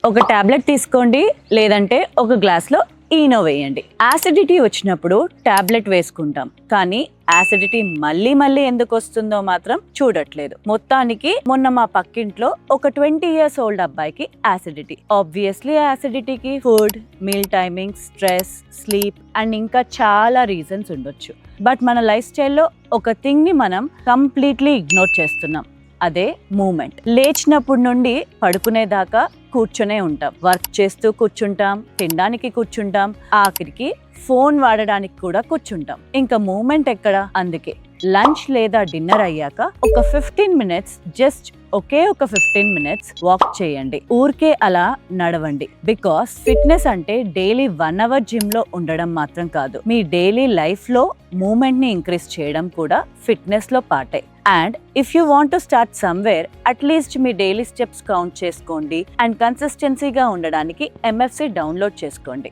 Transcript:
ఒక టాబ్లెట్ తీసుకోండి, లేదంటే ఒక గ్లాస్లో ఈనో వేయండి. యాసిడిటీ వచ్చినప్పుడు టాబ్లెట్ వేసుకుంటాం, కానీ యాసిడిటీ మళ్ళీ మళ్ళీ ఎందుకు వస్తుందో మాత్రం చూడట్లేదు. మొత్తానికి మొన్న మా పక్కింట్లో ఒక 20 years ఓల్డ్ అబ్బాయికి యాసిడిటీ. ఆబ్వియస్లీ యాసిడిటీకి food, meal timing, stress, sleep and ఇంకా చాలా రీజన్స్ ఉండొచ్చు. బట్ మన లైఫ్ స్టైల్లో ఒక థింగ్ ని మనం కంప్లీట్లీ ఇగ్నోర్ చేస్తున్నాం. అదే మూమెంట్. లేచినప్పుడు నుండి పడుకునేదాకా కూర్చునే ఉంటాం, వర్క్ చేస్తూ కూర్చుంటాం, తినడానికి కూర్చుంటాం, ఆఖరికి ఫోన్ వాడడానికి కూడా కూర్చుంటాం. ఇంకా మూమెంట్ ఎక్కడ? అందుకే లంచ్ లేదా డిన్నర్ అయ్యాక ఒక 15 minutes ఒకే ఒక 15 minutes వాక్ చేయండి. ఊరికే అలా నడవండి. బికాస్ ఫిట్నెస్ అంటే డైలీ 1 hour జిమ్ లో ఉండడం మాత్రం కాదు, మీ డైలీ లైఫ్ లో మూమెంట్ ని ఇంక్రీజ్ చేయడం కూడా ఫిట్నెస్ లో పార్టే. And if you want to start somewhere, at least మీ డైలీ స్టెప్స్ కౌంట్ చేసుకోండి అండ్ కన్సిస్టెన్సీగా ఉండడానికి MFC డౌన్లోడ్ చేసుకోండి.